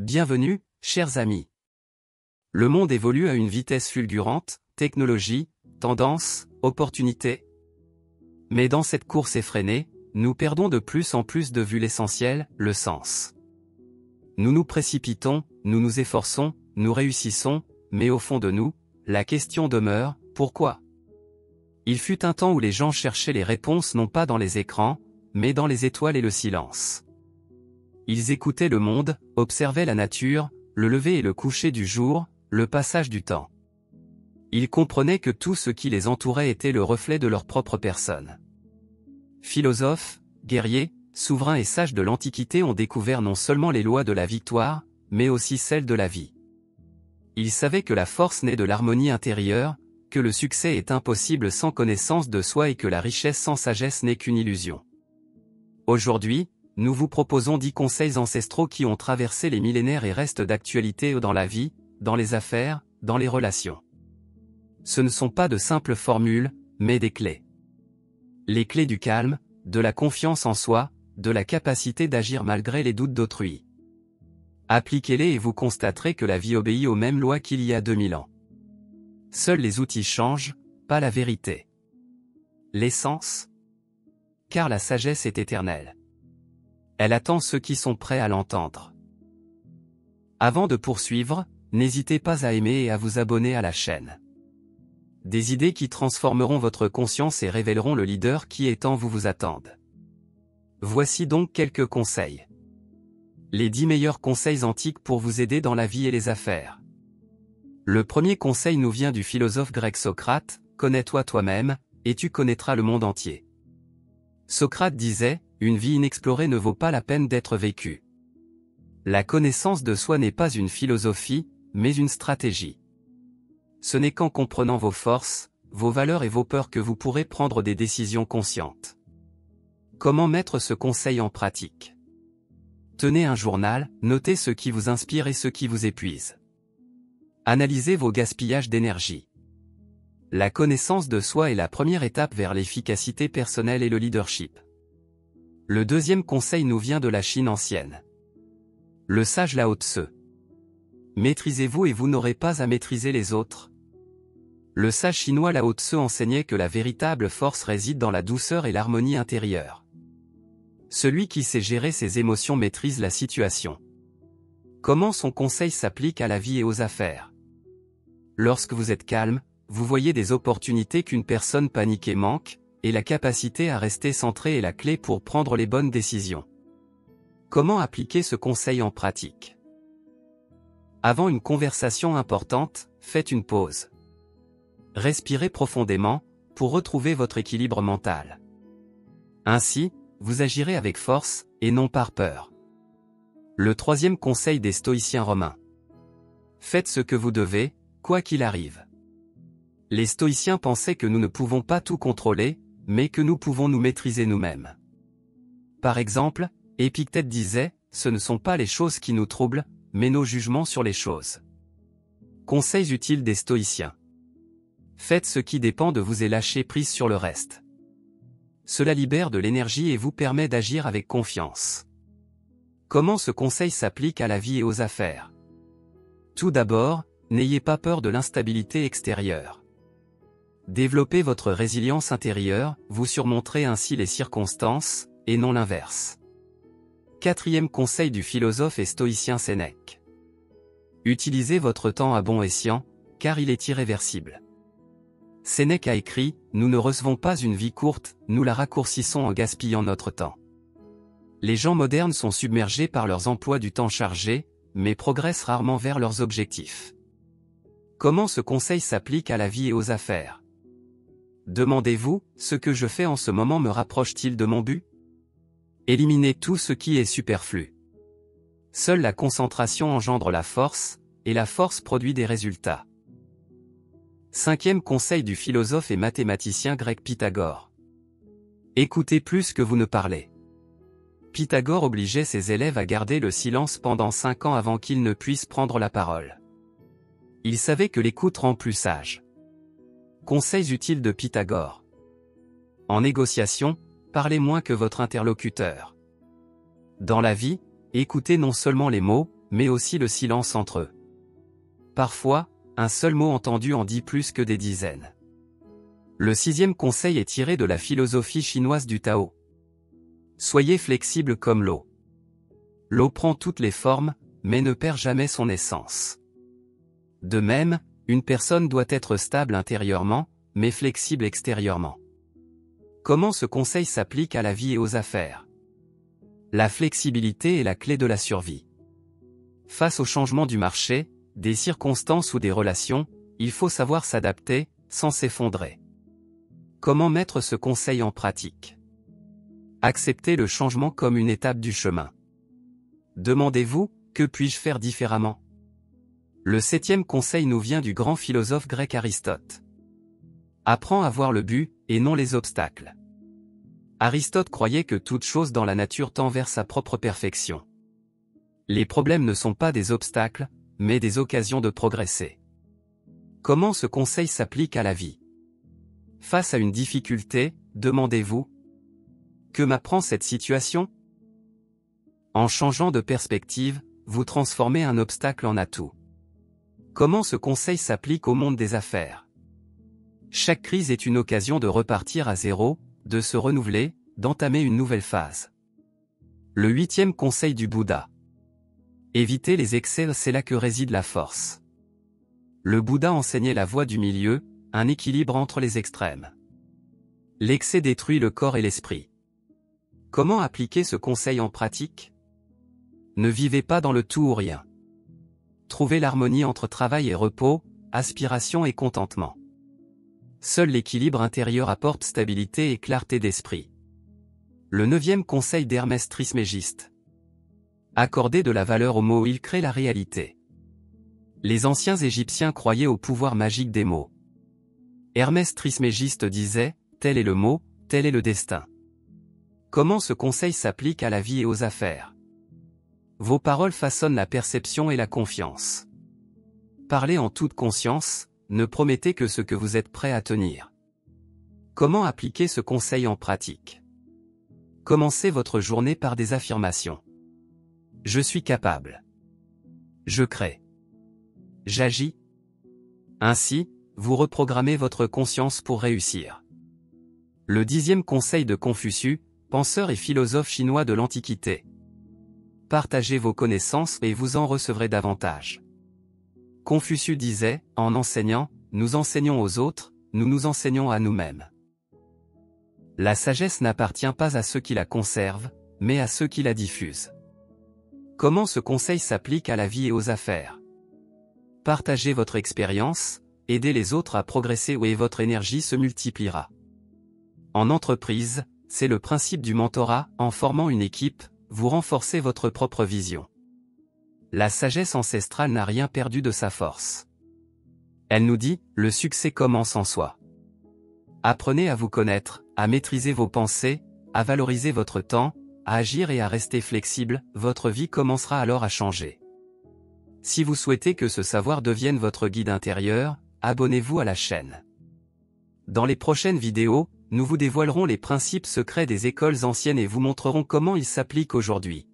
Bienvenue, chers amis. Le monde évolue à une vitesse fulgurante, technologie, tendance, opportunité. Mais dans cette course effrénée, nous perdons de plus en plus de vue l'essentiel, le sens. Nous nous précipitons, nous nous efforçons, nous réussissons, mais au fond de nous, la question demeure, pourquoi ? Il fut un temps où les gens cherchaient les réponses non pas dans les écrans, mais dans les étoiles et le silence. Ils écoutaient le monde, observaient la nature, le lever et le coucher du jour, le passage du temps. Ils comprenaient que tout ce qui les entourait était le reflet de leur propre personne. Philosophes, guerriers, souverains et sages de l'Antiquité ont découvert non seulement les lois de la victoire, mais aussi celles de la vie. Ils savaient que la force naît de l'harmonie intérieure, que le succès est impossible sans connaissance de soi et que la richesse sans sagesse n'est qu'une illusion. Aujourd'hui, nous vous proposons 10 conseils ancestraux qui ont traversé les millénaires et restent d'actualité dans la vie, dans les affaires, dans les relations. Ce ne sont pas de simples formules, mais des clés. Les clés du calme, de la confiance en soi, de la capacité d'agir malgré les doutes d'autrui. Appliquez-les et vous constaterez que la vie obéit aux mêmes lois qu'il y a 2000 ans. Seuls les outils changent, pas la vérité. L'essence ? Car la sagesse est éternelle. Elle attend ceux qui sont prêts à l'entendre. Avant de poursuivre, n'hésitez pas à aimer et à vous abonner à la chaîne. Des idées qui transformeront votre conscience et révéleront le leader qui est en vous vous attendent. Voici donc quelques conseils. Les 10 meilleurs conseils antiques pour vous aider dans la vie et les affaires. Le premier conseil nous vient du philosophe grec Socrate, « Connais-toi toi-même, et tu connaîtras le monde entier ». Socrate disait, « Une vie inexplorée ne vaut pas la peine d'être vécue ». La connaissance de soi n'est pas une philosophie, mais une stratégie. Ce n'est qu'en comprenant vos forces, vos valeurs et vos peurs que vous pourrez prendre des décisions conscientes. Comment mettre ce conseil en pratique ? Tenez un journal, notez ce qui vous inspire et ce qui vous épuise. Analysez vos gaspillages d'énergie. La connaissance de soi est la première étape vers l'efficacité personnelle et le leadership. Le deuxième conseil nous vient de la Chine ancienne. Le sage Lao Tse. Maîtrisez-vous et vous n'aurez pas à maîtriser les autres. Le sage chinois Lao Tse enseignait que la véritable force réside dans la douceur et l'harmonie intérieure. Celui qui sait gérer ses émotions maîtrise la situation. Comment son conseil s'applique à la vie et aux affaires ? Lorsque vous êtes calme, vous voyez des opportunités qu'une personne paniquée manque, et la capacité à rester centré est la clé pour prendre les bonnes décisions. Comment appliquer ce conseil en pratique ? Avant une conversation importante, faites une pause. Respirez profondément, pour retrouver votre équilibre mental. Ainsi, vous agirez avec force, et non par peur. Le troisième conseil des stoïciens romains. Faites ce que vous devez, quoi qu'il arrive. Les stoïciens pensaient que nous ne pouvons pas tout contrôler, mais que nous pouvons nous maîtriser nous-mêmes. Par exemple, Épictète disait, « Ce ne sont pas les choses qui nous troublent, mais nos jugements sur les choses. » Conseils utiles des stoïciens. Faites ce qui dépend de vous et lâchez prise sur le reste. Cela libère de l'énergie et vous permet d'agir avec confiance. Comment ce conseil s'applique à la vie et aux affaires ? Tout d'abord, n'ayez pas peur de l'instabilité extérieure. Développez votre résilience intérieure, vous surmonterez ainsi les circonstances, et non l'inverse. Quatrième conseil du philosophe et stoïcien Sénèque. Utilisez votre temps à bon escient, car il est irréversible. Sénèque a écrit, « Nous ne recevons pas une vie courte, nous la raccourcissons en gaspillant notre temps. » Les gens modernes sont submergés par leurs emplois du temps chargés, mais progressent rarement vers leurs objectifs. Comment ce conseil s'applique à la vie et aux affaires ? Demandez-vous, ce que je fais en ce moment me rapproche-t-il de mon but ? Éliminez tout ce qui est superflu. Seule la concentration engendre la force, et la force produit des résultats. Cinquième conseil du philosophe et mathématicien grec Pythagore. Écoutez plus que vous ne parlez. Pythagore obligeait ses élèves à garder le silence pendant 5 ans avant qu'ils ne puissent prendre la parole. Il savait que l'écoute rend plus sage. Conseils utiles de Pythagore. En négociation, parlez moins que votre interlocuteur. Dans la vie, écoutez non seulement les mots, mais aussi le silence entre eux. Parfois, un seul mot entendu en dit plus que des dizaines. Le 6e conseil est tiré de la philosophie chinoise du Tao. Soyez flexible comme l'eau. L'eau prend toutes les formes, mais ne perd jamais son essence. De même, une personne doit être stable intérieurement, mais flexible extérieurement. Comment ce conseil s'applique à la vie et aux affaires? La flexibilité est la clé de la survie. Face au changement du marché, des circonstances ou des relations, il faut savoir s'adapter, sans s'effondrer. Comment mettre ce conseil en pratique? Acceptez le changement comme une étape du chemin. Demandez-vous, que puis-je faire différemment? Le 7e conseil nous vient du grand philosophe grec Aristote. Apprends à voir le but, et non les obstacles. Aristote croyait que toute chose dans la nature tend vers sa propre perfection. Les problèmes ne sont pas des obstacles, mais des occasions de progresser. Comment ce conseil s'applique à la vie? Face à une difficulté, demandez-vous: que m'apprend cette situation? En changeant de perspective, vous transformez un obstacle en atout. Comment ce conseil s'applique au monde des affaires? Chaque crise est une occasion de repartir à zéro, de se renouveler, d'entamer une nouvelle phase. Le 8e conseil du Bouddha. Éviter les excès, c'est là que réside la force. Le Bouddha enseignait la voie du milieu, un équilibre entre les extrêmes. L'excès détruit le corps et l'esprit. Comment appliquer ce conseil en pratique? Ne vivez pas dans le tout ou rien. Trouvez l'harmonie entre travail et repos, aspiration et contentement. Seul l'équilibre intérieur apporte stabilité et clarté d'esprit. Le 9e conseil d'Hermès Trismégiste. Accordez de la valeur aux mots, ils créent la réalité. Les anciens Égyptiens croyaient au pouvoir magique des mots. Hermès Trismégiste disait: tel est le mot, tel est le destin. Comment ce conseil s'applique à la vie et aux affaires? Vos paroles façonnent la perception et la confiance. Parlez en toute conscience, ne promettez que ce que vous êtes prêt à tenir. Comment appliquer ce conseil en pratique? Commencez votre journée par des affirmations. Je suis capable. Je crée. J'agis. Ainsi, vous reprogrammez votre conscience pour réussir. Le 10e conseil de Confucius, penseur et philosophe chinois de l'Antiquité. Partagez vos connaissances et vous en recevrez davantage. Confucius disait: en enseignant, nous enseignons aux autres, nous nous enseignons à nous-mêmes. La sagesse n'appartient pas à ceux qui la conservent, mais à ceux qui la diffusent. Comment ce conseil s'applique à la vie et aux affaires? Partagez votre expérience, aidez les autres à progresser et votre énergie se multipliera. En entreprise, c'est le principe du mentorat, en formant une équipe, vous renforcez votre propre vision. La sagesse ancestrale n'a rien perdu de sa force. Elle nous dit: le succès commence en soi. Apprenez à vous connaître, à maîtriser vos pensées, à valoriser votre temps, à agir et à rester flexible, votre vie commencera alors à changer. Si vous souhaitez que ce savoir devienne votre guide intérieur, abonnez-vous à la chaîne. Dans les prochaines vidéos, nous vous dévoilerons les principes secrets des écoles anciennes et vous montrerons comment ils s'appliquent aujourd'hui.